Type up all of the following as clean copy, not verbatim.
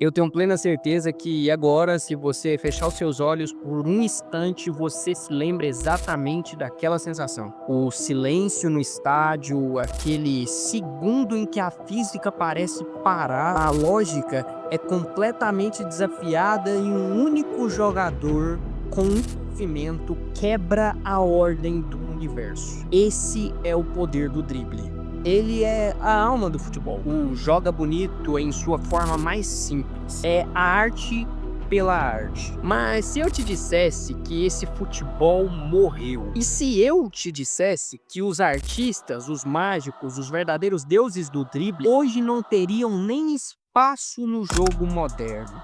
Eu tenho plena certeza que agora, se você fechar os seus olhos por um instante, você se lembra exatamente daquela sensação. O silêncio no estádio, aquele segundo em que a física parece parar, a lógica é completamente desafiada e um único jogador com um movimento quebra a ordem do universo. Esse é o poder do drible. Ele é a alma do futebol. O joga bonito em sua forma mais simples. É a arte pela arte. Mas se eu te dissesse que esse futebol morreu, e se eu te dissesse que os artistas, os mágicos, os verdadeiros deuses do drible, hoje não teriam nem espaço no jogo moderno?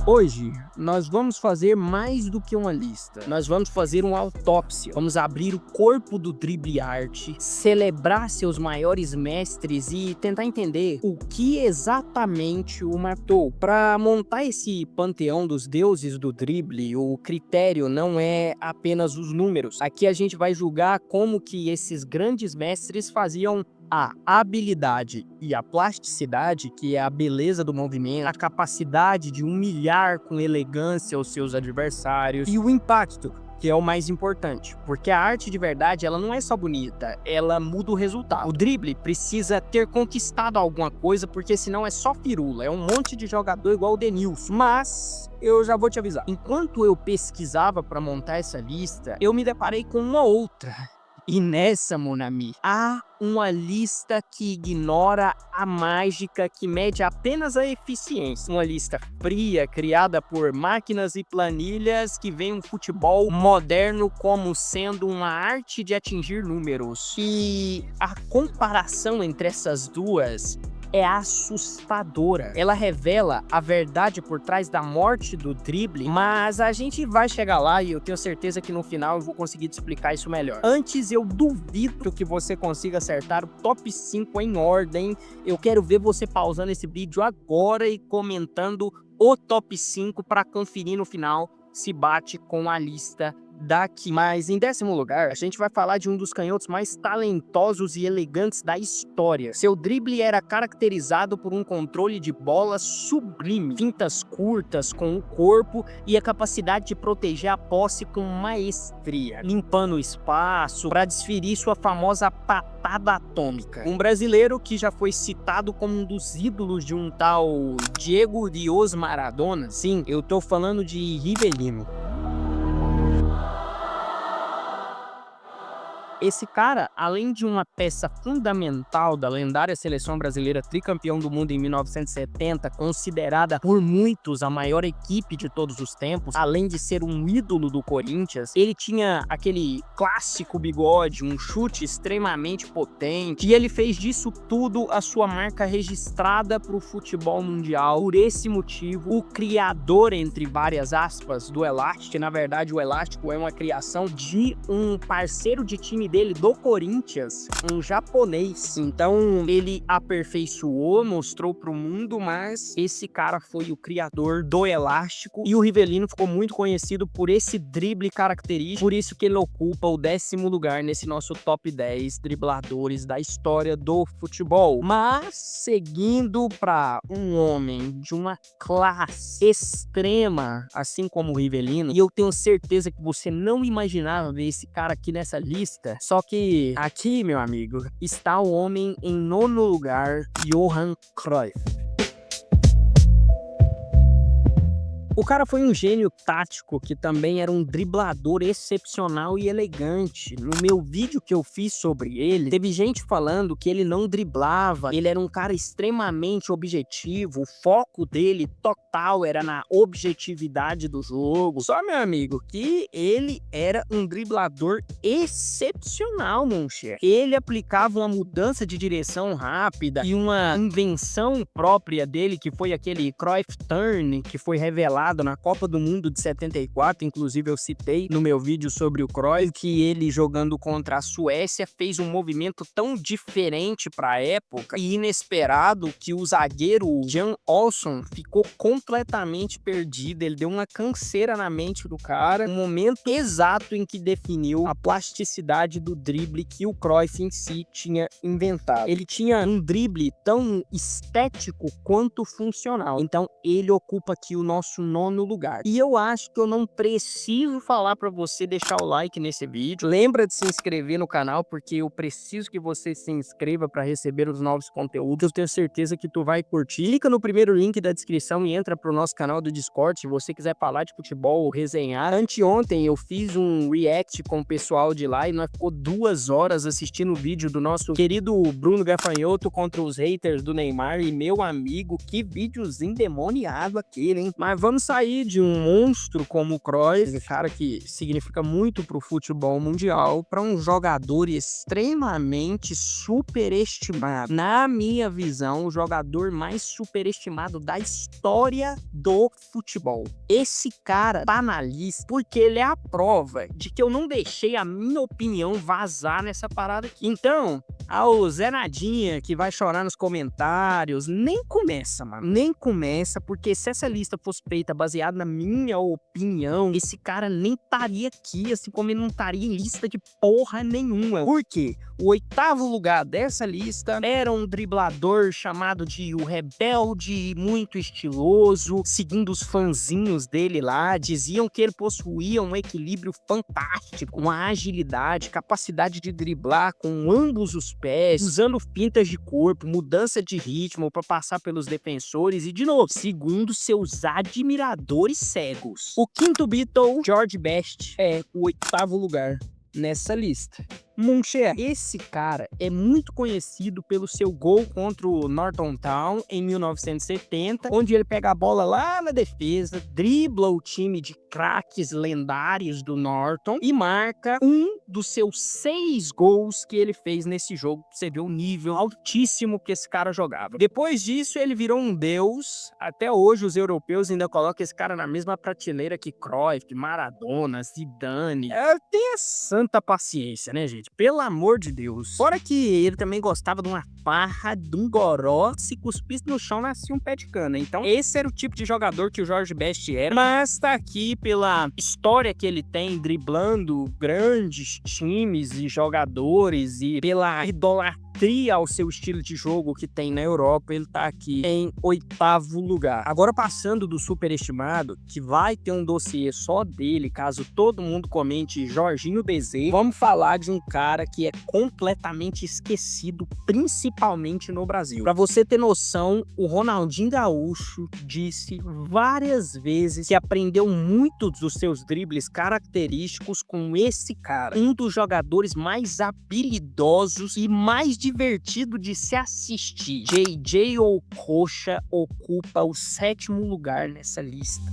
Hoje, nós vamos fazer mais do que uma lista. Nós vamos fazer uma autópsia. Vamos abrir o corpo do drible arte, celebrar seus maiores mestres e tentar entender o que exatamente o matou. Para montar esse panteão dos deuses do drible, o critério não é apenas os números. Aqui a gente vai julgar como que esses grandes mestres faziam a habilidade e a plasticidade, que é a beleza do movimento, a capacidade de humilhar com elegância os seus adversários, e o impacto, que é o mais importante, porque a arte de verdade, ela não é só bonita, ela muda o resultado. O drible precisa ter conquistado alguma coisa, porque senão é só firula, é um monte de jogador igual o Denilson. Mas eu já vou te avisar, enquanto eu pesquisava para montar essa lista, eu me deparei com uma outra. E nessa, mon ami, há uma lista que ignora a mágica, que mede apenas a eficiência. Uma lista fria, criada por máquinas e planilhas, que vê um futebol moderno como sendo uma arte de atingir números. E a comparação entre essas duas é assustadora. Ela revela a verdade por trás da morte do drible, mas a gente vai chegar lá e eu tenho certeza que no final eu vou conseguir te explicar isso melhor. Antes, eu duvido que você consiga acertar o top 5 em ordem. Eu quero ver você pausando esse vídeo agora e comentando o top 5 para conferir no final se bate com a lista daqui. Mas em 10º lugar, a gente vai falar de um dos canhotos mais talentosos e elegantes da história. Seu drible era caracterizado por um controle de bola sublime, fintas curtas com o corpo e a capacidade de proteger a posse com maestria, limpando o espaço para desferir sua famosa patada atômica. Um brasileiro que já foi citado como um dos ídolos de um tal Diego Dios Maradona. Sim, eu tô falando de Rivelino. Esse cara, além de uma peça fundamental da lendária seleção brasileira tricampeão do mundo em 1970, considerada por muitos a maior equipe de todos os tempos, além de ser um ídolo do Corinthians, ele tinha aquele clássico bigode, um chute extremamente potente, e ele fez disso tudo a sua marca registrada para o futebol mundial. Por esse motivo, o criador, entre várias aspas, do elástico, na verdade o elástico é uma criação de um parceiro de time dele do Corinthians, um japonês. Então ele aperfeiçoou, mostrou pro mundo, mas esse cara foi o criador do elástico, e o Rivelino ficou muito conhecido por esse drible característico, por isso que ele ocupa o 10º lugar nesse nosso top 10 dribladores da história do futebol. Mas seguindo para um homem de uma classe extrema, assim como o Rivelino, e eu tenho certeza que você não imaginava ver esse cara aqui nessa lista. Só que aqui, meu amigo, está o homem em 9º lugar, Johan Cruyff. O cara foi um gênio tático que também era um driblador excepcional e elegante. No meu vídeo que eu fiz sobre ele, teve gente falando que ele não driblava, ele era um cara extremamente objetivo, o foco dele total era na objetividade do jogo. Só, meu amigo, que ele era um driblador excepcional, mon cher. Ele aplicava uma mudança de direção rápida e uma invenção própria dele, que foi aquele Cruyff Turn, que foi revelado inesperado na Copa do Mundo de 74, inclusive eu citei no meu vídeo sobre o Cruyff, que ele jogando contra a Suécia fez um movimento tão diferente para a época e inesperado que o zagueiro Jan Olsson ficou completamente perdido, ele deu uma canseira na mente do cara, um momento exato em que definiu a plasticidade do drible que o Cruyff em si tinha inventado. Ele tinha um drible tão estético quanto funcional, então ele ocupa aqui o nosso 9º lugar. E eu acho que eu não preciso falar para você deixar o like nesse vídeo. Lembra de se inscrever no canal, porque eu preciso que você se inscreva para receber os novos conteúdos. Eu tenho certeza que tu vai curtir. Clica no primeiro link da descrição e entra pro nosso canal do Discord se você quiser falar de futebol ou resenhar. Anteontem eu fiz um react com o pessoal de lá e nós ficou 2 horas assistindo o vídeo do nosso querido Bruno Gafanhoto contra os haters do Neymar. E meu amigo, que videozinho endemoniado aquele, hein? Mas vamos sair de um monstro como o Cruyff, cara que significa muito pro futebol mundial, para um jogador extremamente superestimado. Na minha visão, o jogador mais superestimado da história do futebol. Esse cara tá na lista porque ele é a prova de que eu não deixei a minha opinião vazar nessa parada aqui. Então, ao Zé Nadinha que vai chorar nos comentários, nem começa, mano. Nem começa, porque se essa lista fosse feita baseada na minha opinião, esse cara nem estaria aqui, assim como ele não estaria em lista de porra nenhuma. Por quê? O 8º lugar dessa lista era um driblador chamado de o Rebelde, muito estiloso. Segundo os fãzinhos dele lá, diziam que ele possuía um equilíbrio fantástico, uma agilidade, capacidade de driblar com ambos os pés, usando fintas de corpo, mudança de ritmo para passar pelos defensores e, de novo, segundo seus admiradores cegos. O 5º Beatle, George Best, é o 8º lugar nessa lista. Muncher, esse cara é muito conhecido pelo seu gol contra o Norton Town em 1970, onde ele pega a bola lá na defesa, dribla o time de craques lendários do Norton e marca um dos seus 6 gols que ele fez nesse jogo. Você vê o nível altíssimo que esse cara jogava. Depois disso, ele virou um deus. Até hoje, os europeus ainda colocam esse cara na mesma prateleira que Cruyff, Maradona, Zidane. Tenha santa paciência, né, gente? Pelo amor de Deus. Fora que ele também gostava de uma farra, de um goró. Se cuspisse no chão, nascia um pé de cana. Então, esse era o tipo de jogador que o George Best era. Mas tá aqui pela história que ele tem, driblando grandes times e jogadores, e pela idolatria ao seu estilo de jogo que tem na Europa, ele tá aqui em 8º lugar. Agora, passando do superestimado, que vai ter um dossiê só dele, caso todo mundo comente Jorginho Bezerra, vamos falar de um cara que é completamente esquecido, principalmente no Brasil. Pra você ter noção, o Ronaldinho Gaúcho disse várias vezes que aprendeu muito dos seus dribles característicos com esse cara, um dos jogadores mais habilidosos e mais divertido de se assistir. JJ Okocha ocupa o 7º lugar nessa lista.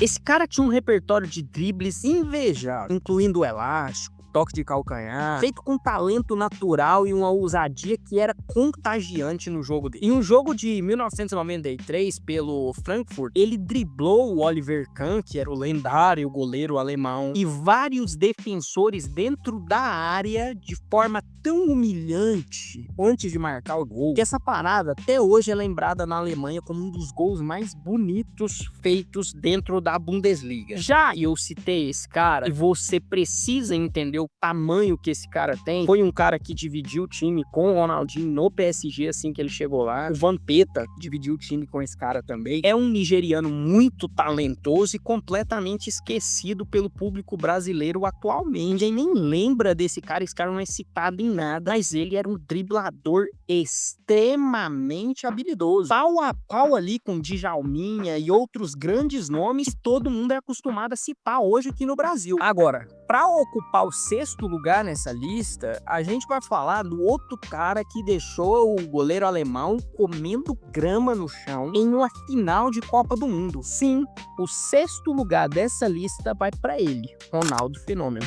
Esse cara tinha um repertório de dribles invejável, incluindo o elástico, toque de calcanhar, feito com talento natural e uma ousadia que era contagiante no jogo dele. Em um jogo de 1993 pelo Frankfurt, ele driblou o Oliver Kahn, que era o lendário goleiro alemão, e vários defensores dentro da área de forma tão humilhante antes de marcar o gol, que essa parada até hoje é lembrada na Alemanha como um dos gols mais bonitos feitos dentro da Bundesliga. Já eu citei esse cara e você precisa entender o tamanho que esse cara tem. Foi um cara que dividiu o time com o Ronaldinho no PSG assim que ele chegou lá. O Vampeta dividiu o time com esse cara também. É um nigeriano muito talentoso e completamente esquecido pelo público brasileiro atualmente. Ninguém nem lembra desse cara, esse cara não é citado em nada, mas ele era um driblador extremamente habilidoso. Pau a pau ali com Djalminha e outros grandes nomes que todo mundo é acostumado a citar hoje aqui no Brasil. Agora, para ocupar o 6º lugar nessa lista, a gente vai falar do outro cara que deixou o goleiro alemão comendo grama no chão em uma final de Copa do Mundo. Sim, o 6º lugar dessa lista vai para ele, Ronaldo Fenômeno.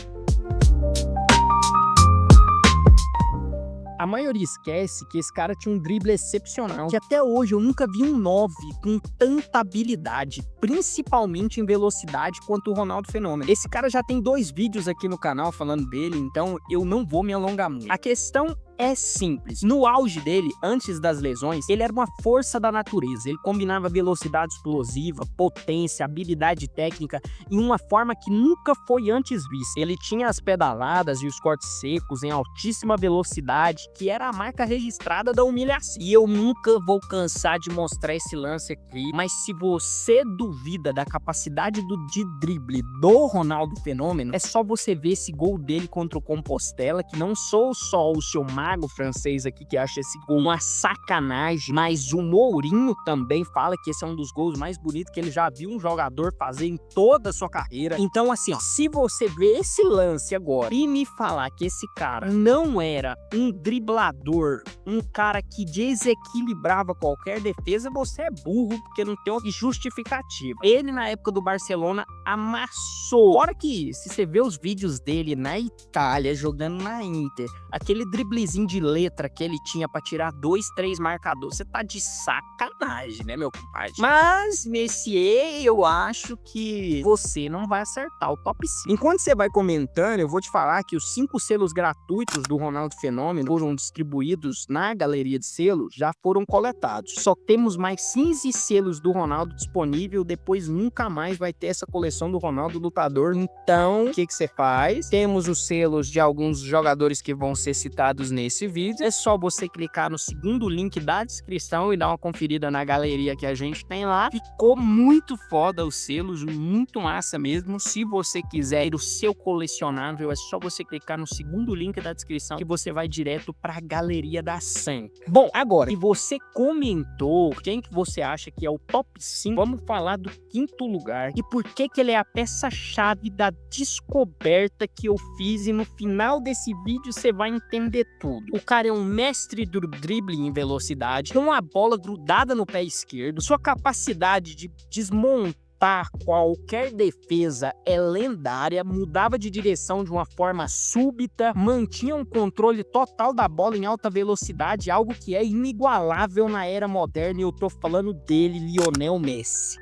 A maioria esquece que esse cara tinha um drible excepcional, que até hoje eu nunca vi um 9 com tanta habilidade, principalmente em velocidade, quanto o Ronaldo Fenômeno. Esse cara já tem 2 vídeos aqui no canal falando dele, então eu não vou me alongar muito. A questão é simples. No auge dele, antes das lesões, ele era uma força da natureza. Ele combinava velocidade explosiva, potência, habilidade técnica em uma forma que nunca foi antes vista. Ele tinha as pedaladas e os cortes secos em altíssima velocidade, que era a marca registrada da humilhação. E eu nunca vou cansar de mostrar esse lance aqui, mas se você duvida da capacidade de drible do Ronaldo Fenômeno, é só você ver esse gol dele contra o Compostela, que não sou só o seu mago francês aqui que acha esse gol uma sacanagem, mas o Mourinho também fala que esse é um dos gols mais bonitos que ele já viu um jogador fazer em toda a sua carreira. Então assim, ó, se você ver esse lance agora e me falar que esse cara não era um driblador, um cara que desequilibrava qualquer defesa, você é burro, porque não tem outra justificativa. Ele na época do Barcelona amassou. Fora que, se você ver os vídeos dele na Itália, jogando na Inter, aquele driblezinho de letra que ele tinha pra tirar 2, 3 marcadores, você tá de sacanagem, né, meu compadre? Mas, Messier, eu acho que você não vai acertar o top 5. Enquanto você vai comentando, eu vou te falar que os 5 selos gratuitos do Ronaldo Fenômeno foram distribuídos na galeria de selos, já foram coletados. Só temos mais 15 selos do Ronaldo disponível, depois nunca mais vai ter essa coleção do Ronaldo Lutador. Então, o que você faz? Temos os selos de alguns jogadores que vão ser citados nesse vídeo. É só você clicar no segundo link da descrição e dar uma conferida na galeria que a gente tem lá. Ficou muito foda os selos, muito massa mesmo. Se você quiser ir o seu colecionável, é só você clicar no segundo link da descrição que você vai direto pra galeria da Sam. Bom, agora, se você comentou quem que você acha que é o top 5, vamos falar do 5º lugar e por que ele é a peça-chave da descoberta que eu fiz, e no final desse vídeo você vai entender tudo. O cara é um mestre do drible em velocidade, com a bola grudada no pé esquerdo, sua capacidade de desmontar qualquer defesa é lendária, mudava de direção de uma forma súbita, mantinha um controle total da bola em alta velocidade, algo que é inigualável na era moderna, e eu tô falando dele, Lionel Messi.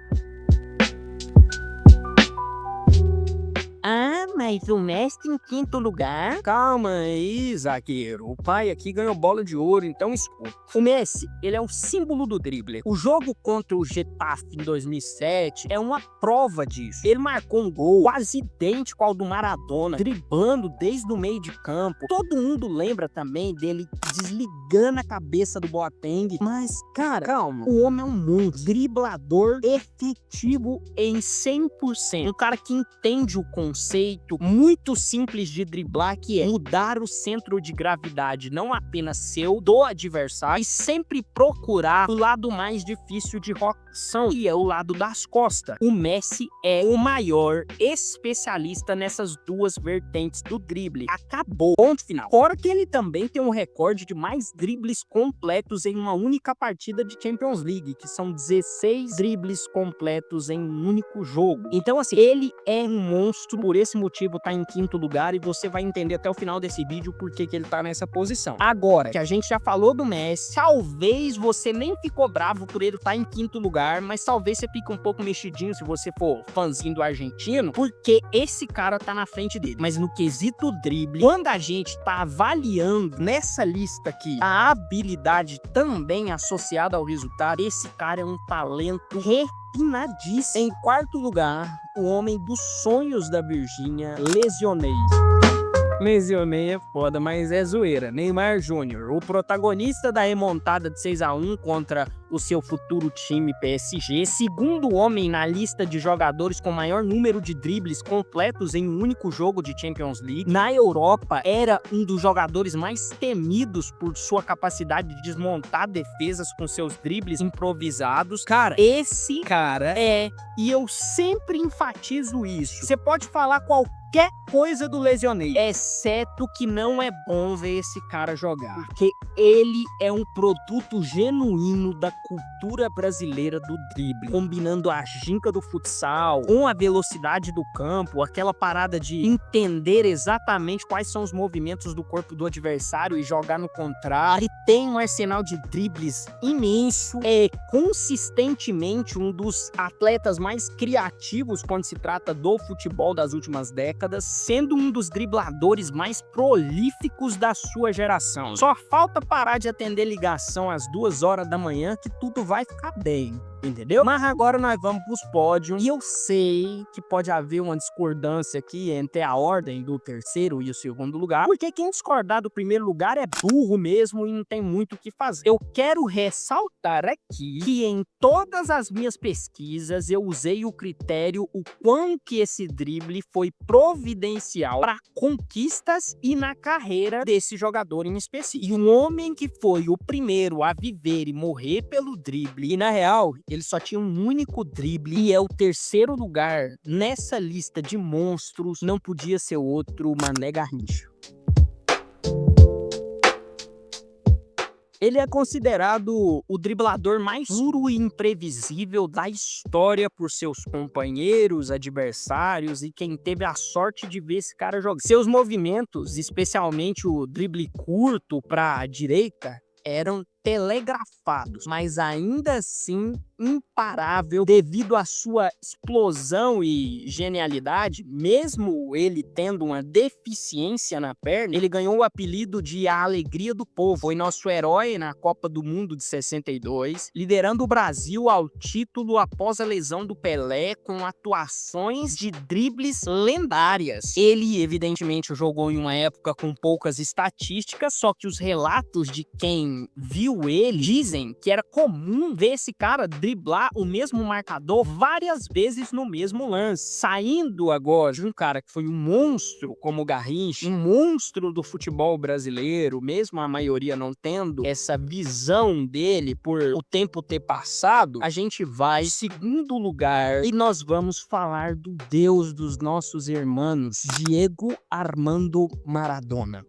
Ah, mas o Messi em 5º lugar? Calma aí, zagueiro. O pai aqui ganhou bola de ouro, então escuta. O Messi, ele é o símbolo do drible. O jogo contra o Getafe em 2007 é uma prova disso. Ele marcou um gol quase idêntico ao do Maradona, driblando desde o meio de campo. Todo mundo lembra também dele desligando a cabeça do Boateng. Mas, cara, calma. O homem é um monstro. Driblador efetivo em 100%. Um cara que entende o conceito muito simples de driblar, que é mudar o centro de gravidade, não apenas seu, do adversário, e sempre procurar o lado mais difícil de rotação, que é o lado das costas. O Messi é o maior especialista nessas duas vertentes do drible. Acabou. Ponto final. Fora que ele também tem um recorde de mais dribles completos em uma única partida de Champions League, que são 16 dribles completos em um único jogo. Então, assim, ele é um monstro, por esse motivo tá em 5º lugar, e você vai entender até o final desse vídeo por que ele tá nessa posição. Agora, que a gente já falou do Messi, talvez você nem ficou bravo por ele estar em 5º lugar, mas talvez você fique um pouco mexidinho se você for fãzinho do argentino, porque esse cara tá na frente dele. Mas no quesito drible, quando a gente tá avaliando nessa lista aqui a habilidade também associada ao resultado, esse cara é um talento refinadíssimo. Em 4º lugar, o homem dos sonhos da Virgínia, Lesionei. Lesionei é foda, mas é zoeira. Neymar Júnior, o protagonista da remontada de 6-1 contra o seu futuro time PSG, segundo homem na lista de jogadores com maior número de dribles completos em um único jogo de Champions League. Na Europa, era um dos jogadores mais temidos por sua capacidade de desmontar defesas com seus dribles improvisados. Cara, esse cara é, e eu sempre enfatizo isso, você pode falar qualquer qualquer coisa do Lesionei, exceto que não é bom ver esse cara jogar, porque ele é um produto genuíno da cultura brasileira do drible, combinando a ginca do futsal com a velocidade do campo, aquela parada de entender exatamente quais são os movimentos do corpo do adversário e jogar no contrário. Ele tem um arsenal de dribles imenso, é consistentemente um dos atletas mais criativos quando se trata do futebol das últimas décadas, sendo um dos dribladores mais prolíficos da sua geração. Só falta parar de atender ligação às 2 horas da manhã que tudo vai ficar bem. Entendeu? Mas agora nós vamos pros pódios. E eu sei que pode haver uma discordância aqui entre a ordem do terceiro e o segundo lugar, porque quem discordar do primeiro lugar é burro mesmo e não tem muito o que fazer. Eu quero ressaltar aqui que em todas as minhas pesquisas eu usei o critério o quão que esse drible foi providencial para conquistas e na carreira desse jogador em específico. E um homem que foi o primeiro a viver e morrer pelo drible, e na real ele só tinha um único drible e é o terceiro lugar nessa lista de monstros, não podia ser outro Mané Garrincha. Ele é considerado o driblador mais duro e imprevisível da história por seus companheiros, adversários e quem teve a sorte de ver esse cara jogar. Seus movimentos, especialmente o drible curto para a direita, eram telegrafados, mas ainda assim imparável devido à sua explosão e genialidade. Mesmo ele tendo uma deficiência na perna, ele ganhou o apelido de a alegria do povo. Foi nosso herói na Copa do Mundo de 62, liderando o Brasil ao título após a lesão do Pelé com atuações de dribles lendárias. Ele evidentemente jogou em uma época com poucas estatísticas, só que os relatos de quem viu ele dizem que era comum ver esse cara driblar o mesmo marcador várias vezes no mesmo lance. Saindo agora de um cara que foi um monstro como o Garrincha, um monstro do futebol brasileiro, mesmo a maioria não tendo essa visão dele por o tempo ter passado, a gente vai em segundo lugar e nós vamos falar do Deus dos nossos irmãos, Diego Armando Maradona.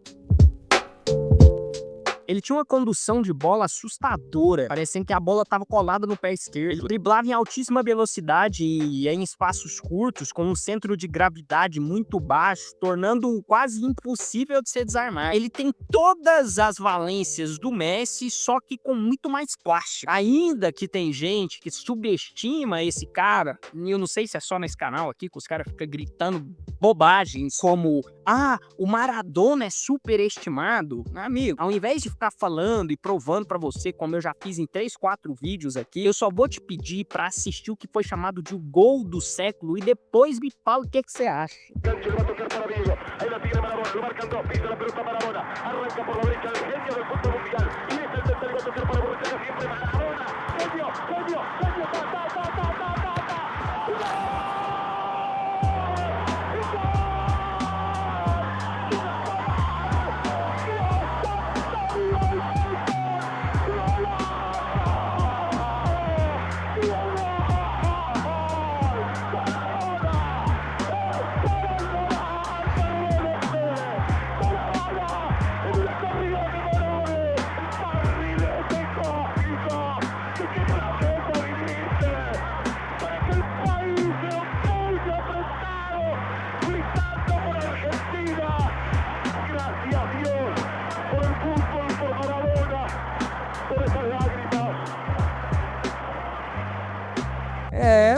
Ele tinha uma condução de bola assustadora, parecendo que a bola estava colada no pé esquerdo. Ele driblava em altíssima velocidade e em espaços curtos, com um centro de gravidade muito baixo, tornando-o quase impossível de ser desarmado. Ele tem todas as valências do Messi, só que com muito mais plástico. Ainda que tem gente que subestima esse cara, e eu não sei se é só nesse canal aqui que os caras ficam gritando bobagens como o Maradona é superestimado. Amigo, ao invés de ficar falando e provando pra você, como eu já fiz em 3, 4 vídeos aqui, eu só vou te pedir pra assistir o que foi chamado de o gol do século e depois me fala o que você acha.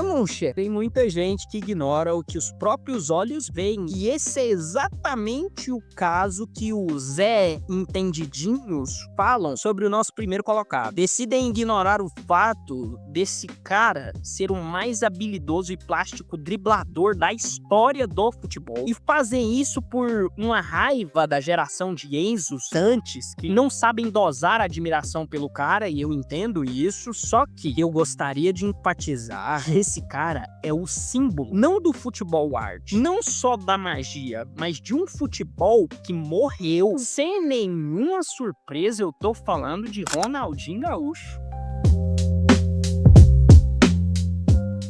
Muncher, tem muita gente que ignora o que os próprios olhos veem. E esse é exatamente o caso que os Zé Entendidinhos falam sobre o nosso primeiro colocado. Decidem ignorar o fato desse cara ser o mais habilidoso e plástico driblador da história do futebol. E fazem isso por uma raiva da geração de Enzos antes, que não sabem dosar a admiração pelo cara, e eu entendo isso, só que eu gostaria de enfatizar, esse cara é o símbolo, não do futebol art, não só da magia, mas de um futebol que morreu. Sem nenhuma surpresa, eu tô falando de Ronaldinho Gaúcho.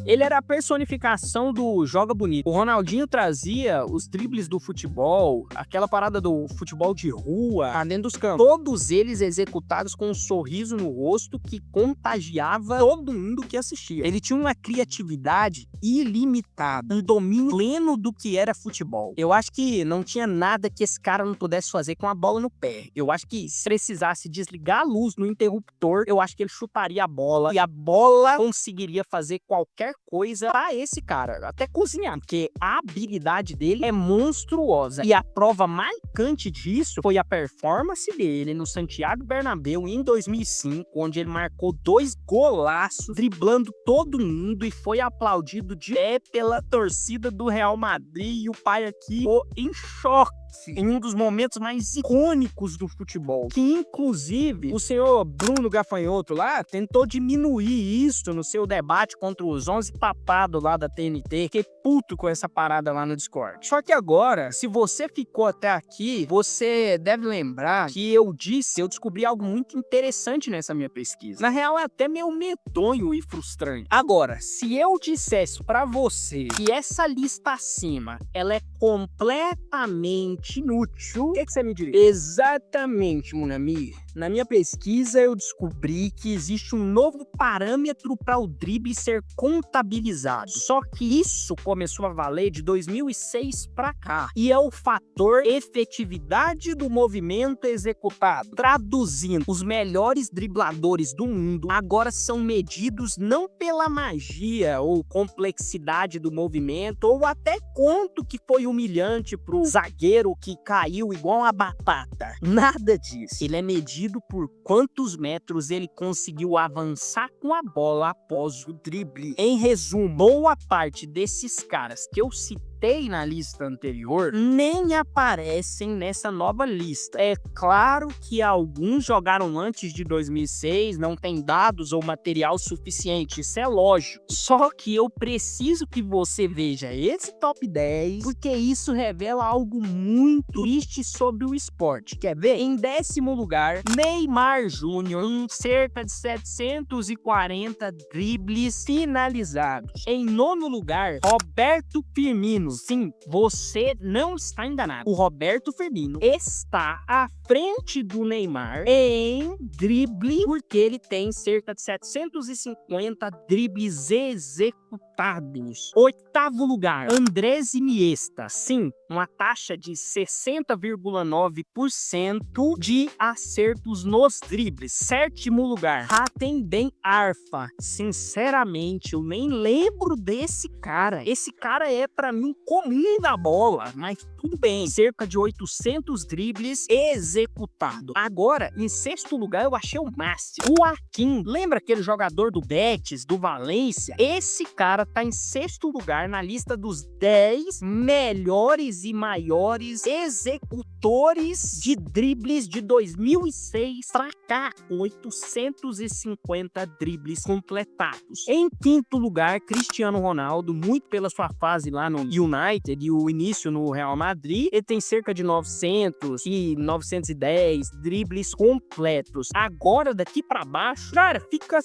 Ele era a personificação do joga bonito. O Ronaldinho trazia os dribles do futebol, aquela parada do futebol de rua, dentro dos campos. Todos eles executados com um sorriso no rosto que contagiava todo mundo que assistia. Ele tinha uma criatividade ilimitada, um domínio pleno do que era futebol. Eu acho que não tinha nada que esse cara não pudesse fazer com a bola no pé. Eu acho que se precisasse desligar a luz no interruptor, eu acho que ele chutaria a bola e a bola conseguiria fazer qualquer coisa pra esse cara, até cozinhar, porque a habilidade dele é monstruosa. E a prova marcante disso foi a performance dele no Santiago Bernabéu em 2005, onde ele marcou 2 golaços, driblando todo mundo e foi aplaudido de pé pela torcida do Real Madrid. E o pai aqui ficou em choque em um dos momentos mais icônicos do futebol, que inclusive o senhor Bruno Gafanhoto lá tentou diminuir isso no seu debate contra os 11 papados lá da TNT. Fiquei puto com essa parada lá no Discord. Só que agora, se você ficou até aqui, você deve lembrar que eu descobri algo muito interessante nessa minha pesquisa. Na real, é até meio medonho e frustrante. Agora, se eu dissesse pra você que essa lista acima, ela é completamente inútil, o que você me diria? Exatamente, Munamir. Na minha pesquisa, eu descobri que existe um novo parâmetro para o drible ser contabilizado. Só que isso começou a valer de 2006 para cá. E é o fator efetividade do movimento executado. Traduzindo, os melhores dribladores do mundo agora são medidos não pela magia ou complexidade do movimento, ou até quanto que foi humilhante pro zagueiro que caiu igual uma batata. Nada disso. Ele é medido por quantos metros ele conseguiu avançar com a bola após o drible. Em resumo, boa parte desses caras que eu citei na lista anterior nem aparecem nessa nova lista. É claro que alguns jogaram antes de 2006, não tem dados ou material suficiente, isso é lógico. Só que eu preciso que você veja esse top 10, porque isso revela algo muito triste sobre o esporte. Quer ver? Em 10º lugar, Neymar Júnior, cerca de 740 dribles finalizados. Em 9º lugar, Roberto Firmino. Sim, você não está enganado. O Roberto Firmino está à frente do Neymar em drible, porque ele tem cerca de 750 dribles executados. 8º lugar, Andrés Iniesta. Sim, uma taxa de 60,9% de acertos nos dribles. 7º lugar, Hatem Ben Arfa. Sinceramente, eu nem lembro desse cara. Esse cara é, pra mim, comum da bola, mas tudo bem. Cerca de 800 dribles executados. Agora, em 6º lugar, eu achei o máximo. O Akin. Lembra aquele jogador do Betis, do Valência? Esse cara tá em 6º lugar na lista dos 10 melhores e maiores executores de dribles de 2006 pra cá, com 850 dribles completados. Em 5º lugar, Cristiano Ronaldo, muito pela sua fase lá no United e o início no Real Madrid, ele tem cerca de 900 e 910 dribles completos. Agora, daqui pra baixo, cara, fica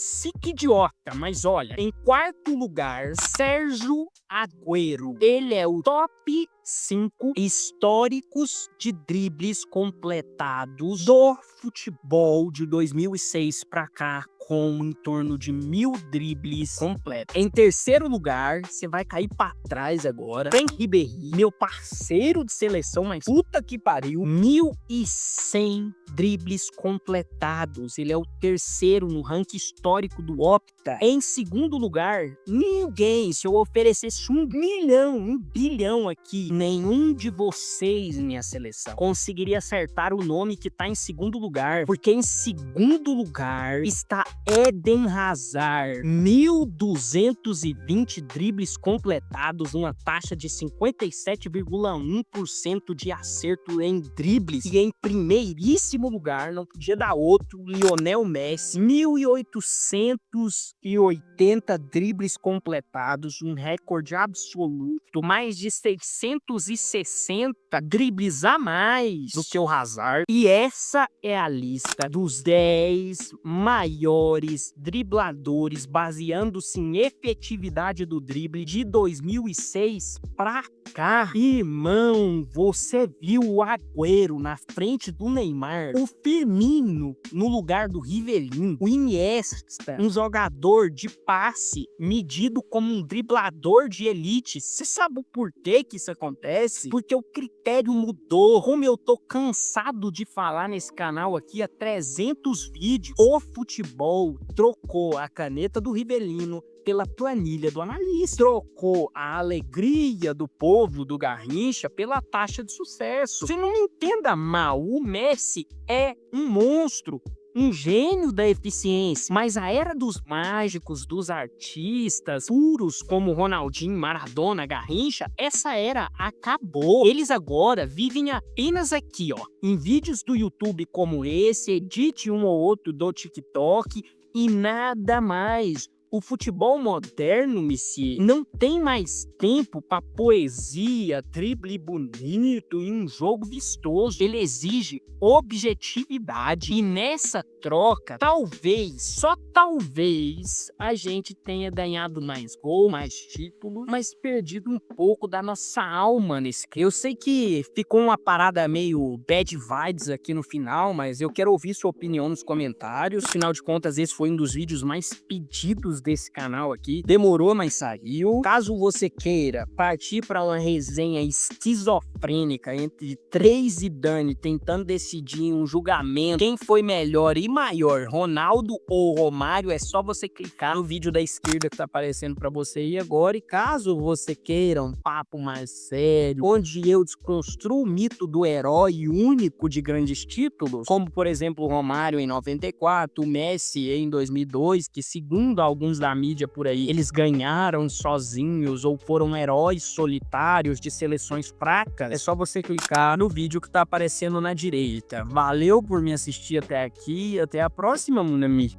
idiota, mas olha, em 4º lugar, Sérgio Agüero. Ele é o top 5 históricos de dribles completados do futebol de 2006 pra cá, com em torno de 1000 dribles completos. Em 3º lugar, você vai cair pra trás agora. Franck Ribéry, meu parceiro de seleção, mas puta que pariu, 1100 dribles completados. Ele é o 3º no ranking histórico do Opta. Em 2º lugar, ninguém, se eu oferecesse 1 milhão, 1 bilhão aqui, nenhum de vocês, minha seleção, conseguiria acertar o nome que tá em 2º lugar, porque em 2º lugar está Eden Hazard, 1220 dribles completados, uma taxa de 57,1% de acerto em dribles. E em primeiríssimo lugar, não podia dar outro, Lionel Messi, 1880 80 dribles completados, um recorde absoluto, mais de 660 dribles a mais do que o Hazard. E essa é a lista dos 10 maiores dribladores, baseando-se em efetividade do drible de 2006 pra cá. Irmão, você viu o Agüero na frente do Neymar, o Firmino no lugar do Rivelino, o Iniesta, um jogador de passe medido como um driblador de elite. Você sabe o porquê que isso acontece? Porque o critério mudou. Como eu tô cansado de falar nesse canal aqui há 300 vídeos, o futebol trocou a caneta do Rivelino pela planilha do analista, trocou a alegria do povo do Garrincha pela taxa de sucesso. Você não me entenda mal, o Messi é um monstro, um gênio da eficiência, mas a era dos mágicos, dos artistas puros como Ronaldinho, Maradona, Garrincha, essa era acabou. Eles agora vivem apenas aqui, ó, em vídeos do YouTube como esse, edite um ou outro do TikTok e nada mais. O futebol moderno, Messi, não tem mais tempo para poesia, drible bonito e um jogo vistoso. Ele exige objetividade. E nessa troca, talvez, só talvez, a gente tenha ganhado mais gol, mais título, mas perdido um pouco da nossa alma nesse. Eu sei que ficou uma parada meio bad vibes aqui no final, mas eu quero ouvir sua opinião nos comentários. Afinal de contas, esse foi um dos vídeos mais pedidos desse canal aqui. Demorou, mas saiu. Caso você queira partir para uma resenha esquizofrênica entre 3 e Dani tentando decidir um julgamento, quem foi melhor e maior, Ronaldo ou Romário, é só você clicar no vídeo da esquerda que tá aparecendo para você aí agora. E caso você queira um papo mais sério, onde eu desconstruo o mito do herói único de grandes títulos, como por exemplo o Romário em 94, o Messi em 2002, que segundo alguns da mídia por aí, eles ganharam sozinhos ou foram heróis solitários de seleções fracas, é só você clicar no vídeo que tá aparecendo na direita. Valeu por me assistir até aqui, até a próxima, meu amigo.